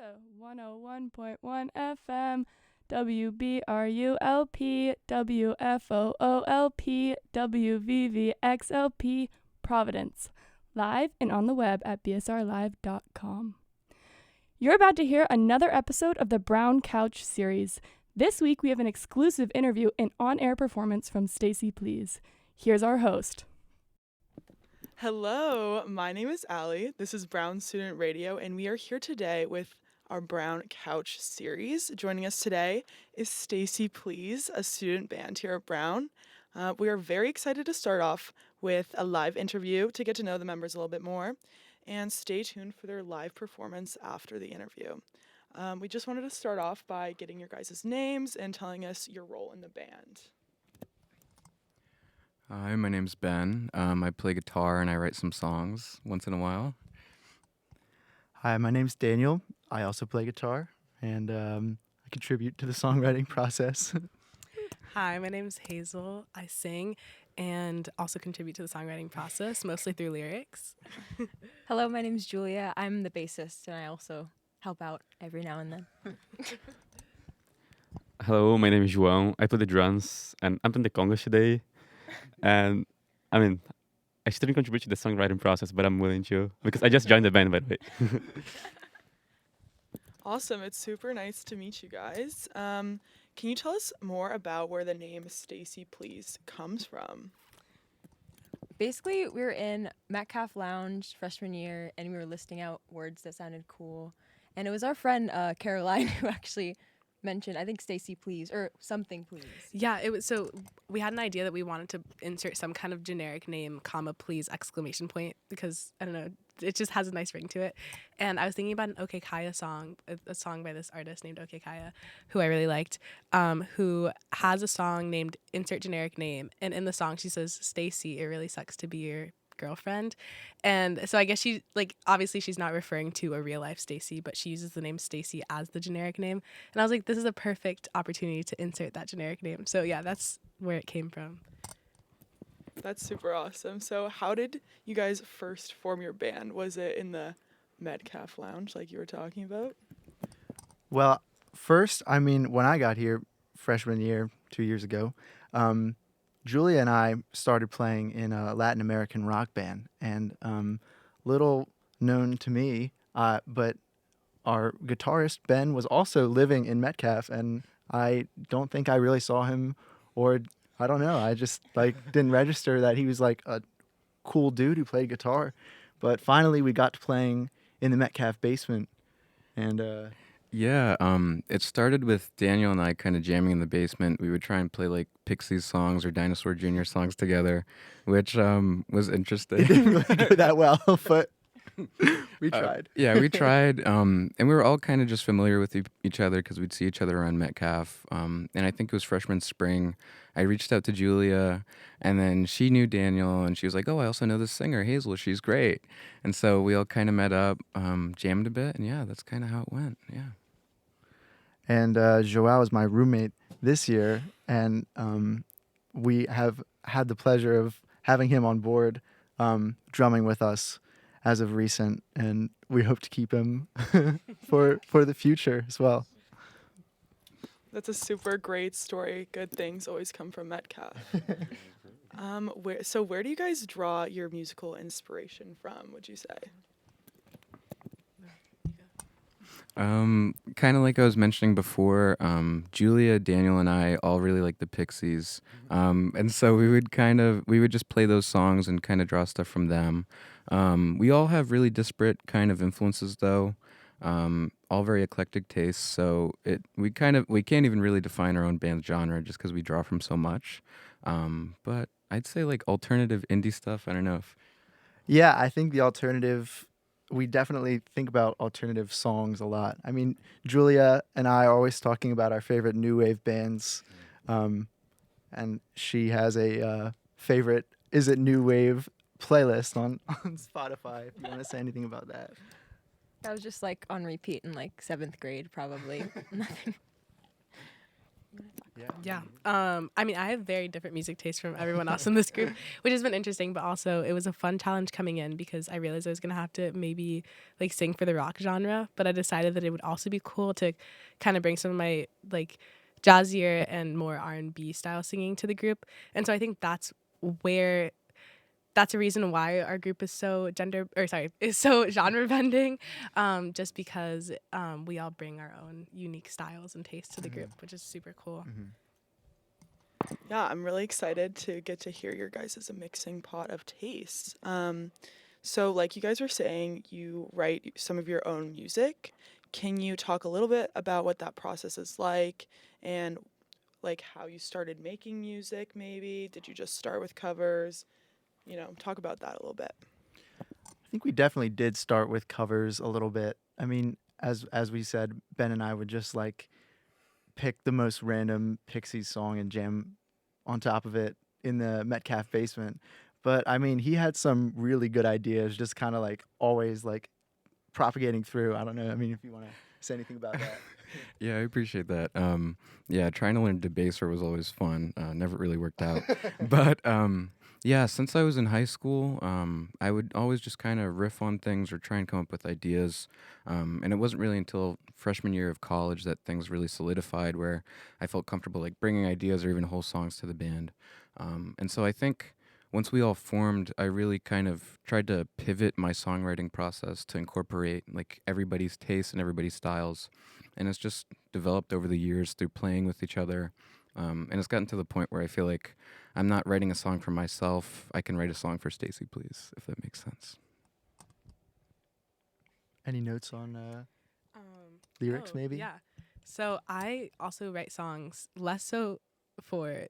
to 101.1 FM, WBRULP, WFOOLP, WVVXLP, Providence, live and on the web at bsrlive.com. You're about to hear another episode of the Brown Couch series. This week we have an exclusive interview and on-air performance from Stacey, Please. Here's our host. Hello, my name is Allie. This is Brown Student Radio, and we are here today with our Brown Couch series. Joining us today is Stacey, Please, a student band here at Brown. We are very excited to start off with a live interview to get to know the members a little bit more, and stay tuned for their live performance after the interview. We just wanted to start off by getting your guys' names and telling us your role in the band. Hi, my name's Ben. I play guitar and I write some songs once in a while. Hi, my name's Daniel. I also play guitar, and I contribute to the songwriting process. Hi, my name's Hazel. I sing and also contribute to the songwriting process, mostly through lyrics. Hello, my name's Julia. I'm the bassist, and I also help out every now and then. Hello, my name is João. I play the drums, and I'm playing the congas today. And I shouldn't contribute to the songwriting process, but I'm willing to because I just joined the band, by the way. Awesome. It's super nice to meet you guys. Can you tell us more about where the name Stacey, Please comes from? Basically, we were in Metcalf Lounge freshman year, and we were listing out words that sounded cool. And it was our friend Caroline who actually mentioned, I think, Stacey, Please, or something, please. Yeah, it was. So we had an idea that we wanted to insert some kind of generic name, comma, please, exclamation point, because, I don't know, it just has a nice ring to it. And I was thinking about an OK Kaya song, a song by this artist named OK Kaya, who I really liked, who has a song named Insert Generic Name. And in the song, she says, Stacey, it really sucks to be your girlfriend. And so I guess she, obviously she's not referring to a real life Stacey, but she uses the name Stacey as the generic name. And I was like, this is a perfect opportunity to insert that generic name. So yeah, that's where it came from. That's super awesome. So how did you guys first form your band? Was it in the Metcalf Lounge like you were talking about? Well, first, when I got here freshman year, 2 years ago, Julia and I started playing in a Latin American rock band, and little known to me, but our guitarist, Ben, was also living in Metcalf, and I don't think I really saw him, or I don't know, I just didn't register that he was a cool dude who played guitar. But finally we got to playing in the Metcalf basement, and Yeah, it started with Daniel and I kind of jamming in the basement. We would try and play Pixies songs or Dinosaur Jr. songs together, which was interesting. it didn't really go that well, but we tried. Yeah, we tried, and we were all kind of just familiar with each other because we'd see each other around Metcalf. And I think it was freshman spring. I reached out to Julia, and then she knew Daniel, and she was like, "Oh, I also know this singer, Hazel. She's great." And so we all kind of met up, jammed a bit, and yeah, that's kind of how it went. Yeah. And Joao is my roommate this year, and we have had the pleasure of having him on board drumming with us as of recent, and we hope to keep him for the future as well. That's a super great story. Good things always come from Metcalf. Where do you guys draw your musical inspiration from, would you say? Kind of like I was mentioning before, Julia, Daniel, and I all really like the Pixies, and so we would just play those songs and kind of draw stuff from them. We all have really disparate kind of influences, though, all very eclectic tastes. So we can't even really define our own band genre just because we draw from so much. But I'd say alternative indie stuff. I don't know if. Yeah, I think the alternative. We definitely think about alternative songs a lot. Julia and I are always talking about our favorite new wave bands, and she has a favorite Is It New Wave playlist on Spotify, if you want to say anything about that. That was just on repeat in 7th grade, probably. Nothing. Yeah. I mean, I have very different music tastes from everyone else in this group, which has been interesting, but also it was a fun challenge coming in because I realized I was going to have to maybe like sing for the rock genre, but I decided that it would also be cool to kind of bring some of my like jazzier and more R&B style singing to the group. And so I think where that's a reason why our group is so is so genre bending, just because we all bring our own unique styles and tastes to the group, which is super cool. Yeah, I'm really excited to get to hear your guys' mixing pot of tastes. So, like you guys were saying, you write some of your own music. Can you talk a little bit about what that process is like and like how you started making music, maybe? Did you just start with covers? Talk about that a little bit. I think we definitely did start with covers a little bit. I mean, as we said, Ben and I would just like pick the most random Pixies song and jam on top of it in the Metcalf basement. But I mean, he had some really good ideas, just kind of like always like propagating through. I don't know. I mean, if you want to say anything about that. Yeah, I appreciate that. Yeah, trying to learn debaser was always fun. Never really worked out. But yeah, since I was in high school, I would always just kind of riff on things or try and come up with ideas. And it wasn't really until freshman year of college that things really solidified where I felt comfortable like bringing ideas or even whole songs to the band. And so I think once we all formed, I really kind of tried to pivot my songwriting process to incorporate like everybody's tastes and everybody's styles. And it's just developed over the years through playing with each other. And it's gotten to the point where I feel like I'm not writing a song for myself. I can write a song for Stacey, please, if that makes sense. Any notes on Um, lyrics, oh, maybe? Yeah. So I also write songs, less so for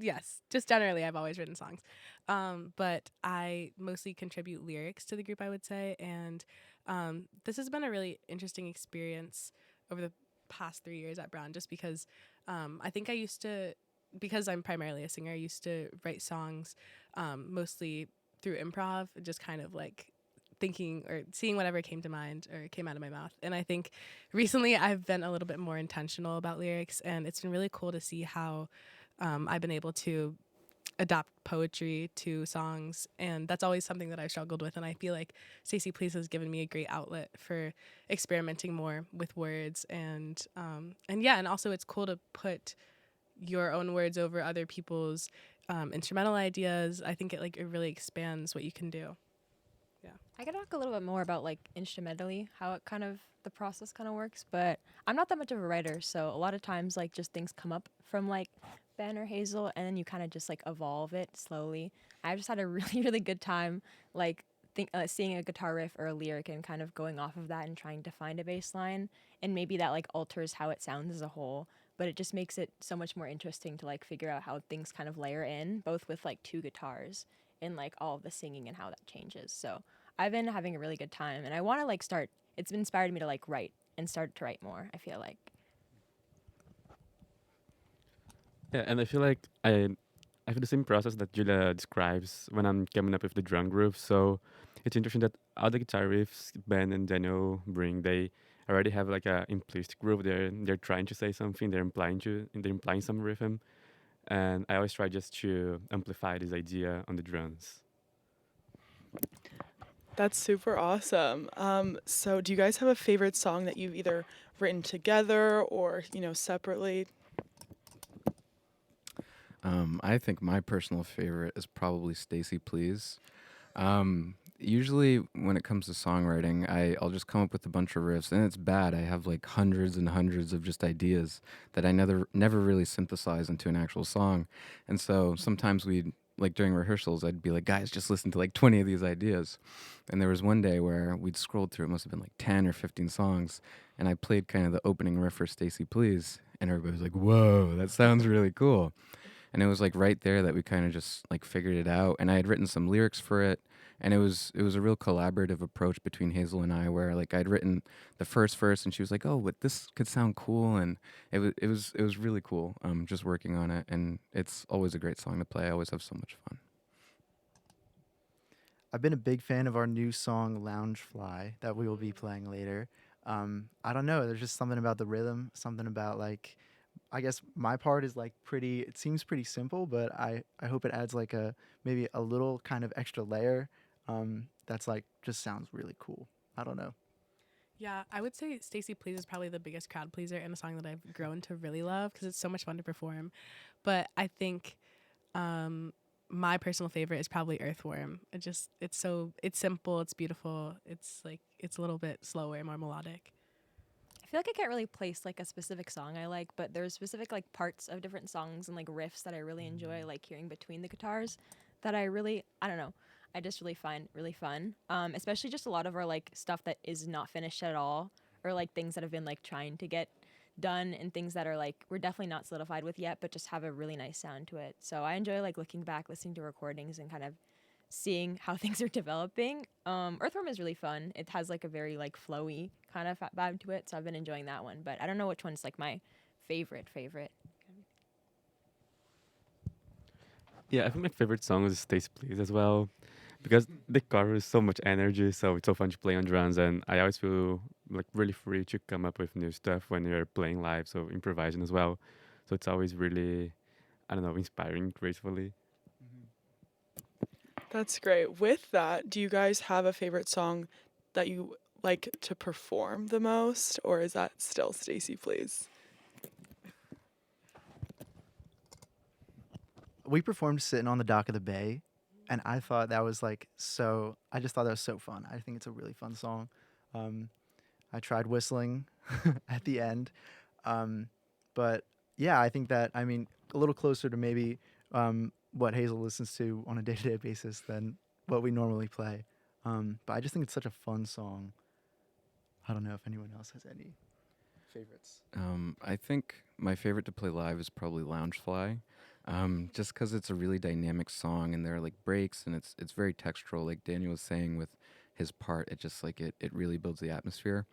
yes, just generally I've always written songs. But I mostly contribute lyrics to the group, I would say. And this has been a really interesting experience over the past 3 years at Brown, just because I think because I'm primarily a singer, I used to write songs mostly through improv, just kind of like thinking or seeing whatever came to mind or came out of my mouth. And I think recently I've been a little bit more intentional about lyrics, and it's been really cool to see how I've been able to adopt poetry to songs, and that's always something that I've struggled with. And I feel like Stacey Please has given me a great outlet for experimenting more with words, and yeah, and also it's cool to put your own words over other people's instrumental ideas. I think it really expands what you can do. I could talk a little bit more about like instrumentally how it kind of the process kind of works, but I'm not that much of a writer, so a lot of times like just things come up from like Ben or Hazel, and then you kind of just like evolve it slowly. I've just had a really good time like seeing a guitar riff or a lyric and kind of going off of that and trying to find a bass line, and maybe that like alters how it sounds as a whole, but it just makes it so much more interesting to like figure out how things kind of layer in, both with like two guitars and like all of the singing and how that changes. So I've been having a really good time, and I want to like start. It's inspired me to like write and start to write more. I feel like. Yeah, and I feel like I have the same process that Julia describes when I'm coming up with the drum groove. So it's interesting that all the guitar riffs Ben and Daniel bring, they already have like a implicit groove. They're trying to say something. They're implying some rhythm, and I always try just to amplify this idea on the drums. That's super awesome. So do you guys have a favorite song that you've either written together or, separately? I think my personal favorite is probably Stacey Please. Usually when it comes to songwriting, I'll just come up with a bunch of riffs, and it's bad. I have like hundreds and hundreds of just ideas that I never really synthesize into an actual song. And so sometimes like during rehearsals, I'd be like, guys, just listen to like 20 of these ideas. And there was one day where we'd scrolled through, it must have been like 10 or 15 songs, and I played kind of the opening riff for Stacey Please, and everybody was like, whoa, that sounds really cool. And it was like right there that we kind of just like figured it out. And I had written some lyrics for it, and it was a real collaborative approach between Hazel and I, where like I'd written the first verse, and she was like, "Oh, but this could sound cool," and it was really cool. Just working on it, and it's always a great song to play. I always have so much fun. I've been a big fan of our new song "Lounge Fly" that we will be playing later. I don't know. There's just something about the rhythm, something about like I guess my part is like pretty. It seems pretty simple, but I hope it adds like a maybe a little kind of extra layer. That's like just sounds really cool. I don't know. Yeah, I would say Stacey Please is probably the biggest crowd pleaser and a song that I've grown to really love because it's so much fun to perform. But I think my personal favorite is probably Earthworm. It's simple, it's beautiful, it's a little bit slower, more melodic. I feel like I can't really place like a specific song I like, but there's specific like parts of different songs and like riffs that I really enjoy, like hearing between the guitars, that I don't know, I just really find really fun. Especially just a lot of our like stuff that is not finished at all, or like things that have been like trying to get done and things that are like we're definitely not solidified with yet, but just have a really nice sound to it. So I enjoy like looking back, listening to recordings, and kind of seeing how things are developing. Earthworm is really fun. It has like a very like flowy kind of vibe to it, so I've been enjoying that one. But I don't know which one's like my favorite. Yeah, I think my favorite song is Stacey Please as well, because the chorus is so much energy, so it's so fun to play on drums, and I always feel like really free to come up with new stuff when you're playing live, so improvising as well. So it's always really, I don't know, inspiring gracefully. That's great. With that, do you guys have a favorite song that you like to perform the most, or is that still Stacey Please? We performed "Sitting on the Dock of the Bay," and I thought that was like so. I just thought that was so fun. I think it's a really fun song. Um, I tried whistling at the end, but yeah, I think that I mean a little closer to maybe what Hazel listens to on a day-to-day basis than what we normally play. But I just think it's such a fun song. I don't know if anyone else has any favorites. I think my favorite to play live is probably Loungefly, just because it's a really dynamic song and there are like breaks and it's very textural. Like Daniel was saying with his part, it just like it really builds the atmosphere.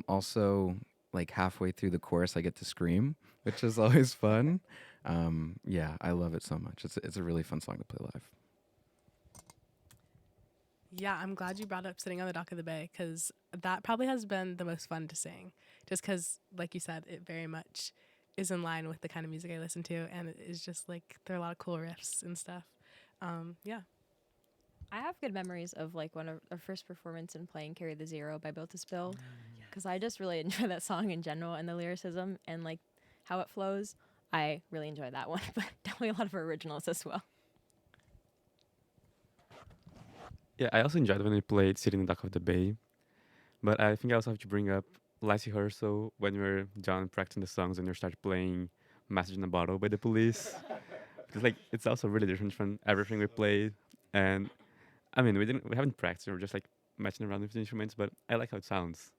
Also, like halfway through the chorus, I get to scream, which is always fun. Yeah, I love it so much. It's a really fun song to play live. Yeah, I'm glad you brought up Sitting on the Dock of the Bay because that probably has been the most fun to sing. Just because, like you said, it very much is in line with the kind of music I listen to, and it is just like there are a lot of cool riffs and stuff. Yeah. I have good memories of like one of our first performance in playing "Carry the Zero" by Built to Spill, because I just really enjoy that song in general and the lyricism and like how it flows. I really enjoy that one, but definitely a lot of our originals as well. Yeah, I also enjoyed when we played Sitting in the Dock of the Bay, but I think I also have to bring up Lassie Herso when we were done practicing the songs and we started playing Message in a Bottle by the Police. Because like it's also really different from everything we played, and I mean we haven't practiced, we were just like messing around with the instruments, but I like how it sounds.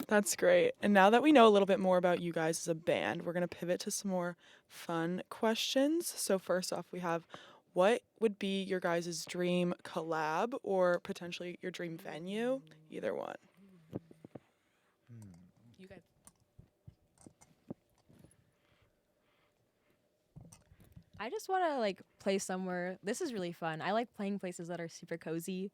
That's great. And now that we know a little bit more about you guys as a band, we're going to pivot to some more fun questions. So, first off, we have what would be your guys' dream collab or potentially your dream venue? Either one. You guys. I just want to like play somewhere. This is really fun. I like playing places that are super cozy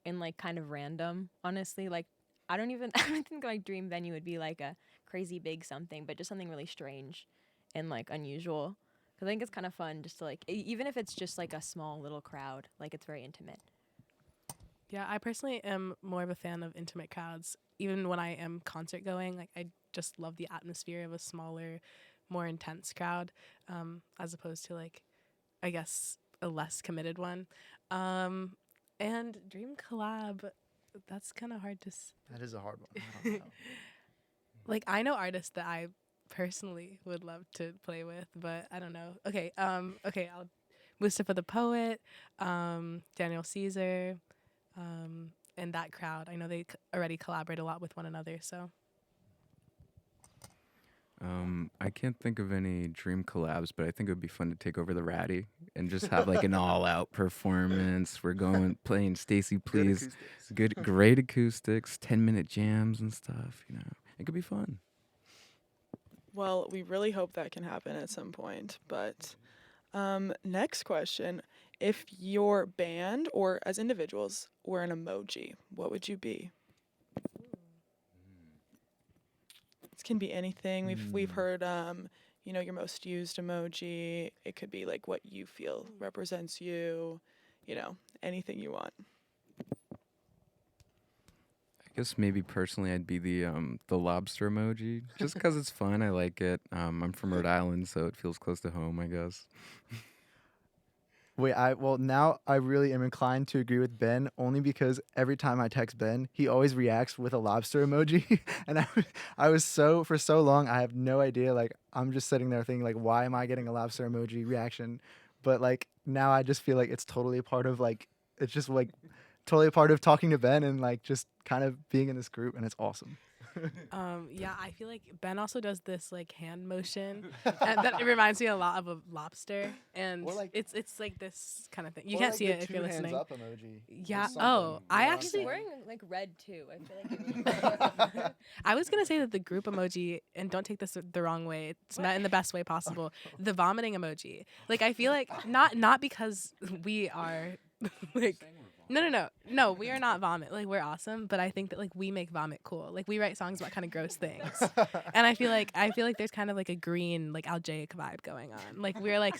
and like kind of random. Honestly, like I don't think my dream venue would be like a crazy big something, but just something really strange and like unusual. Cause I think it's kind of fun just to like even if it's just like a small little crowd, like it's very intimate. Yeah, I personally am more of a fan of intimate crowds. Even when I am concert going, like I just love the atmosphere of a smaller, more intense crowd, as opposed to like, I guess a less committed one. And dream collab, that's kind of hard to. That is a hard one. I don't know. Like I know artists that I personally would love to play with, but I don't know. Okay, I'll Mustafa the Poet, Daniel Caesar, and that crowd. I know they already collaborate a lot with one another, so. I can't think of any dream collabs, but I think it would be fun to take over the Ratty and just have like an all-out performance. We're going playing Stacey Please, great acoustics, 10-minute jams and stuff. You know, it could be fun. Well, we really hope that can happen at some point. But next question. If your band or as individuals were an emoji, what would you be? can be anything. We've Mm. heard your most used emoji. It could be like what you feel represents you, anything you want. I guess maybe personally I'd be the lobster emoji just because it's fun. I like it. I'm from Rhode Island, so it feels close to home, I guess. Wait, now I really am inclined to agree with Ben only because every time I text Ben, he always reacts with a lobster emoji, and I was for so long I have no idea. Like I'm just sitting there thinking like, why am I getting a lobster emoji reaction? But like now I just feel like it's totally a part of like it's just like totally a part of talking to Ben and like just kind of being in this group, and it's awesome. Yeah, I feel like Ben also does this like hand motion, and that it reminds me a lot of a lobster, and Or, like- it's like this kind of thing. You can't see it if you're listening. emoji. Yeah. Oh, I actually He's wearing like red too. I feel like I was gonna say that the group emoji, and don't take this the wrong way. It's meant in the best way possible. The vomiting emoji. Like I feel like not because we are like no, we are not vomit. Like we're awesome, but I think that like we make vomit cool. Like we write songs about kind of gross things, and I feel like there's kind of like a green like Algaic vibe going on. Like we're like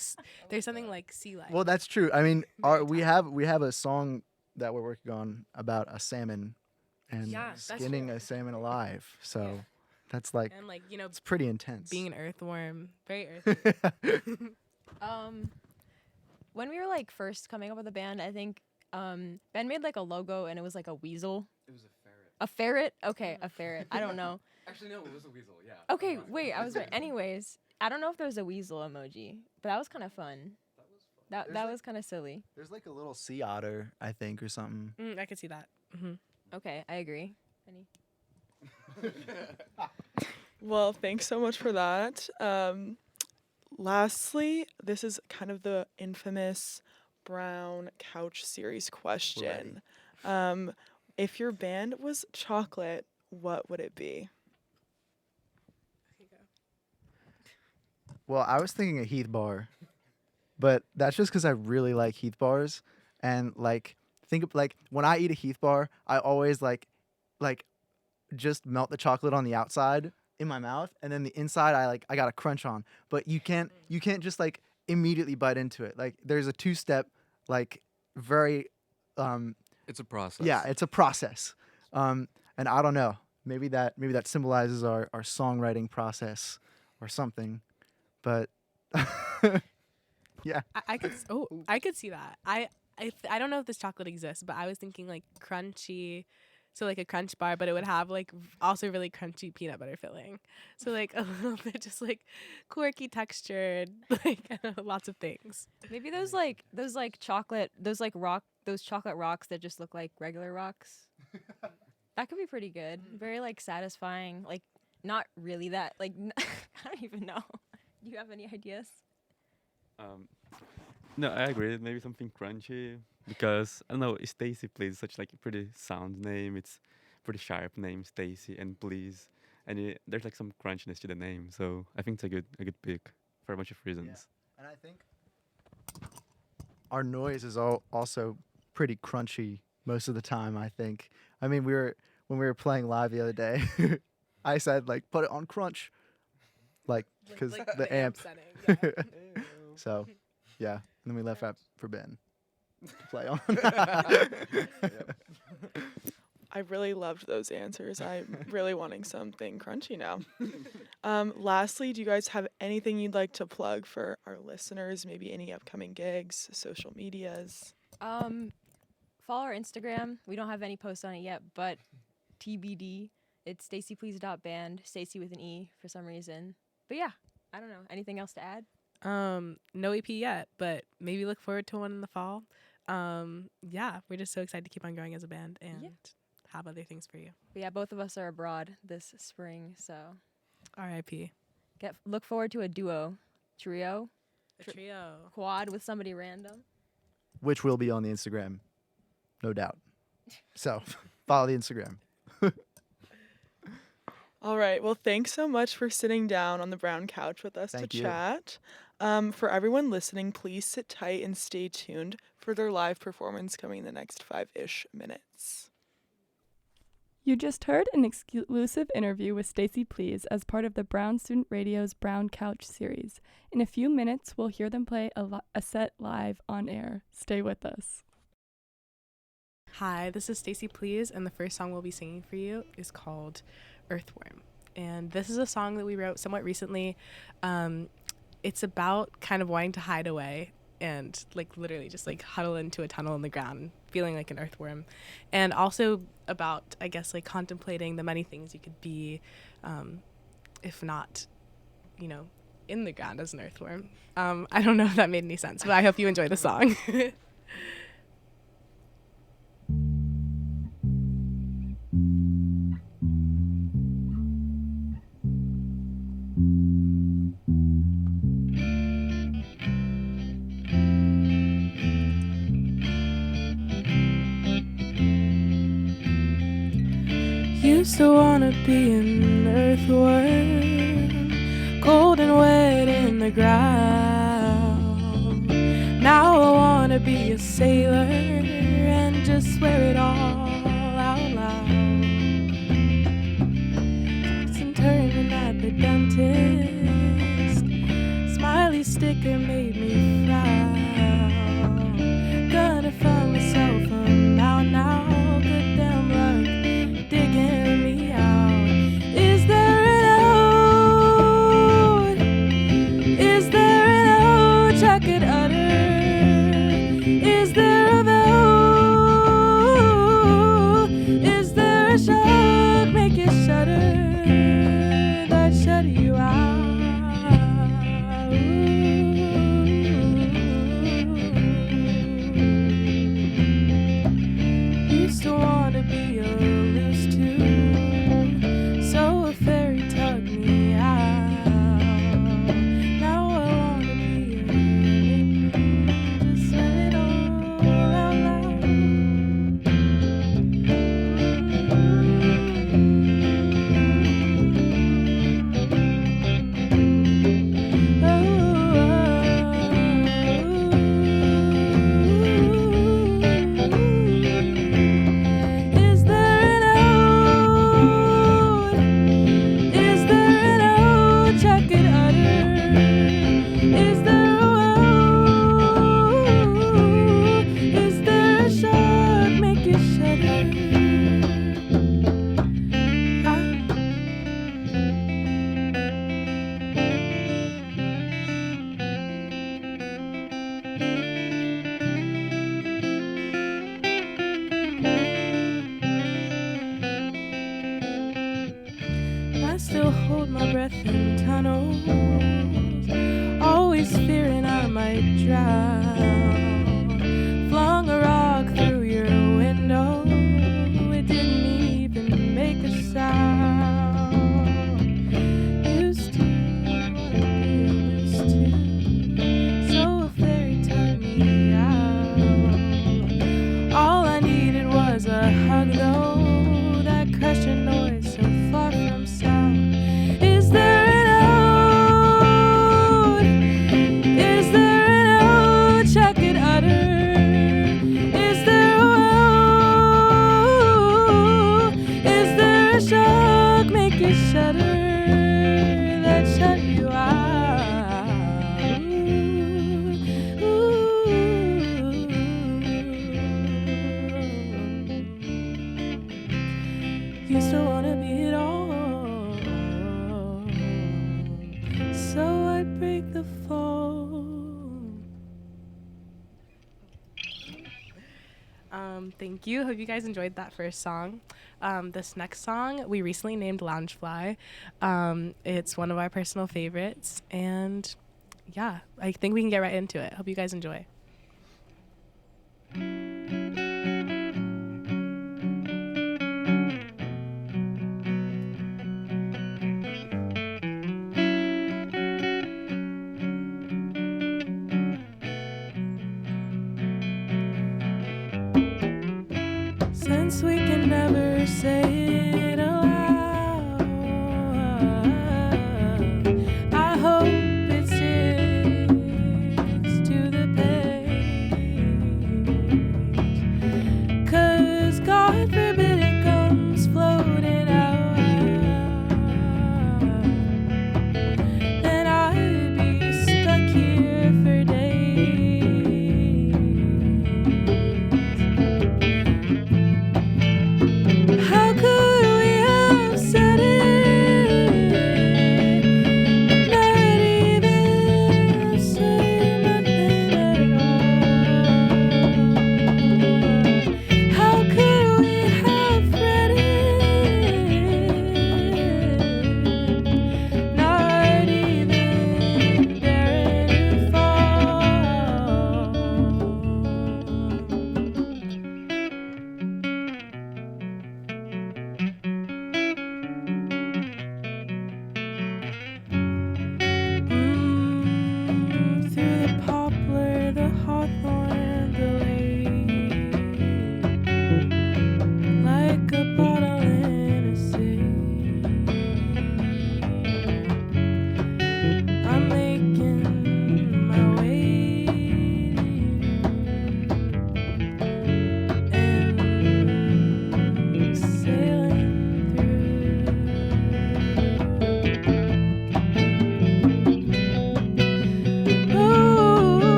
there's something like sea life. Well, that's true. I mean, Very we have a song that we're working on about a salmon and Yeah, that's skinning true. a salmon alive. So Yeah. that's like and like it's pretty intense. being an earthworm, very earthy. when we were like first coming up with the band, I think Ben made like a logo and it was like a weasel. It was a ferret. A ferret? Okay, a ferret. I don't know. Actually, no, it was a weasel. Yeah. Okay, wait, I was right. Anyways, I don't know if there was a weasel emoji, but that was kind of fun. That There's, was kind of silly. There's like a little sea otter, I think, or something. I could see that. Okay, I agree. Penny? Well, thanks so much for that. Lastly, this is kind of the infamous Brown Couch series question. If your band was chocolate, what would it be? Well, I was thinking a Heath bar, but that's just because I really like Heath bars, and like think of like when I eat a Heath bar, I always like just melt the chocolate on the outside in my mouth, and then the inside I got to crunch on. But you can't just like immediately bite into it. Like there's a two-step like very It's a process. yeah, it's a process. And I don't know, maybe that symbolizes our songwriting process or something. But yeah. I could see that. I don't know if this chocolate exists, but I was thinking like crunchy, so like a crunch bar, but it would have like also really crunchy peanut butter filling. So like a little bit just like quirky textured, like lots of things. Maybe those chocolate rocks that just look like regular rocks. That could be pretty good. Very like satisfying. Like not really that like I don't even know. Do you have any ideas? No, I agree. Maybe something crunchy because I don't know. Stacey Please such like a pretty sound name. It's pretty sharp name, Stacey and Please, and there's like some crunchiness to the name. So I think it's a good pick for a bunch of reasons. And I think our noise is also pretty crunchy most of the time, I think. I mean, when we were playing live the other day, I said like put it on crunch. Like because Like the amp. setting. Yeah. So, yeah. And then we left that for Ben to play on. I really loved those answers. I'm really wanting something crunchy now. Lastly, do you guys have anything you'd like to plug for our listeners? Maybe any upcoming gigs, social medias? Follow our Instagram. We don't have any posts on it yet, but TBD. It's staceyplease.band. Stacey with an E for some reason. But yeah, I don't know. Anything else to add? No EP yet, but maybe look forward to one in the fall. Yeah, we're just so excited to keep on growing as a band and have other things for you. But yeah, both of us are abroad this spring, so R.I.P. look forward to a duo, trio, A trio. quad with somebody random. Which will be on the Instagram, no doubt. So, follow the Instagram. All right. Well, thanks so much for sitting down on the brown couch with us Thank to you. chat. For everyone listening, please sit tight and stay tuned for their live performance coming in the next 5-ish minutes. You just heard an exclusive interview with Stacey Please as part of the Brown Student Radio's Brown Couch series. In a few minutes, we'll hear them play a set live on air. Stay with us. Hi, this is Stacey Please, and the first song we'll be singing for you is called Earthworm. And this is a song that we wrote somewhat recently. It's about kind of wanting to hide away and like literally just like huddle into a tunnel in the ground, feeling like an earthworm. And also about, I guess, like contemplating the many things you could be, if not, you know, in the ground as an earthworm. I don't know if that made any sense, but I hope you enjoy the song. Used to wanna be an earthworm, cold and wet in the ground. Now I wanna be a sailor and just swear it all out loud. Tossed and turning at the dentist, smiley sticker made me frown. Gonna find myself a mountain now, good damn luck digging me out. Is there an ode? Is there an ode I could utter? Is there a vow? Is there a shock make you shudder that shut you out? Used to want to be a loose tune, so a fairy tugged me out. Now I want to be a maple, just let it all out loud. Is there an ode? Is there an ode I could utter? Is there a woe? Is there a shock make you shudder? I still hold my breath in tunnels, always fearing I might drown. Flung a rock through your window, it didn't even make a sound. Used to wanna be used to, so a fairy tugged me out. All I needed was a hug though, that crushing noise so far from sound. Is there an ode? Is there an ode I could utter? Is there a woe? Is there a shock make you shudder that shut you out? Used to wanna be it all, so I break the foam. Thank you. Hope you guys enjoyed that first song. This next song we recently named Loungefly. It's one of our personal favorites, and yeah, I think we can get right into it. Hope you guys enjoy. Since we can never say it aloud, I hope it sticks to the page.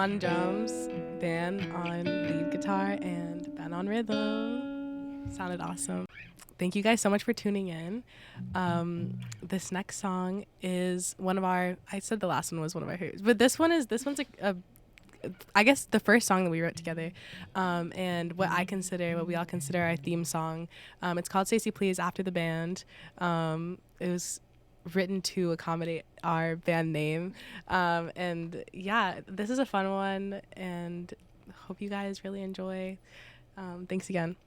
on drums, Dan on lead guitar, and Ben on rhythm. Sounded awesome. Thank you guys so much for tuning in. This next song is one of our, I said the last one was one of our favorites, but this one's I guess the first song that we wrote together, and what we all consider our theme song. It's called Stacey Please After the Band. It was written to accommodate our band name. And yeah, this is a fun one, and hope you guys really enjoy. Thanks again.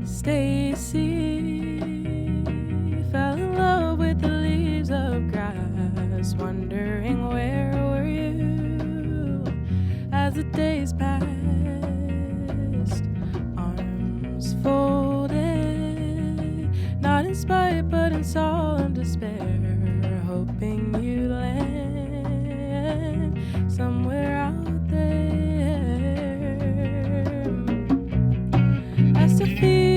Stacey fell in love with the leaves of grass, wondering where were you as the days passed. Arms folded, not in spite but in solemn despair, hoping you'd land somewhere out there. I still feel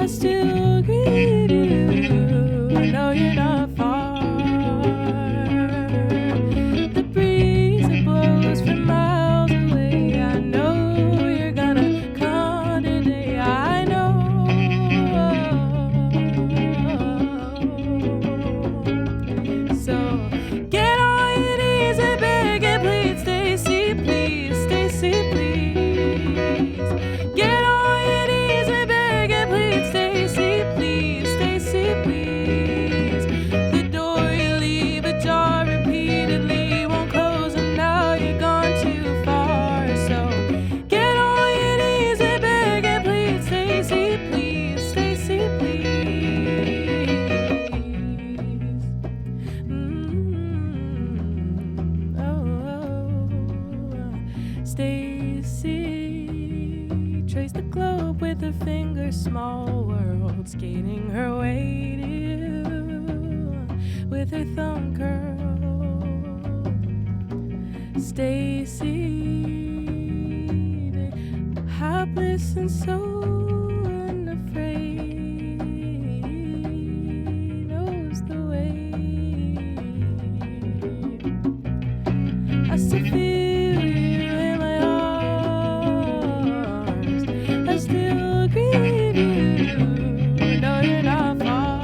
still greet you. I know you're not far. The breeze that blows from miles away. I know you're gonna come today. I know. So get on your knees and beg and plead, Stacey, please, Stacey, please. Get on your knees and beg and plead, Stacey, please, Stacey, please. The door you leave ajar repeatedly won't close, and now you're gone too far. So get on your knees and beg and plead, Stacey, please, Stacey, please. Stacey traced the globe with her fingers, small world, skating her way to you with her thumb curl. Stacey, hapless and so unafraid, knows the way. I still feel you in my arms. I still greet you. I know you're not far.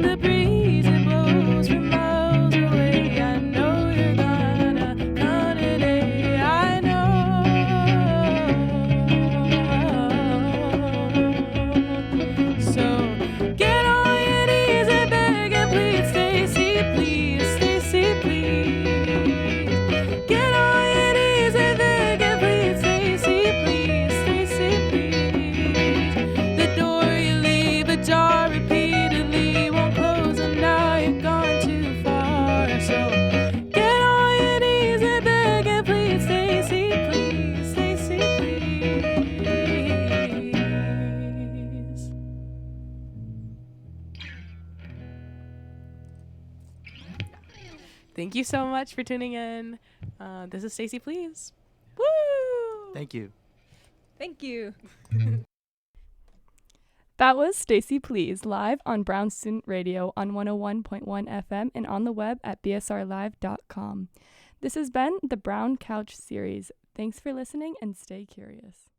The breeze it blows from miles away. I know you're gonna come today. I know. So get on your knees and beg and plead, Stacey, please, Stacey, please. Get on your knees and beg and plead, Stacey, please, Stacey, please. The door you leave ajar repeatedly won't close, and now you're gone too far. So get on your knees and beg and plead, Stacey, please, Stacey, please. Thank you so much for tuning in. This is Stacey, please. Woo! Thank you. Thank you. That was Stacey Please, live on Brown Student Radio on 101.1 FM and on the web at bsrlive.com. This has been the Brown Couch series. Thanks for listening and stay curious.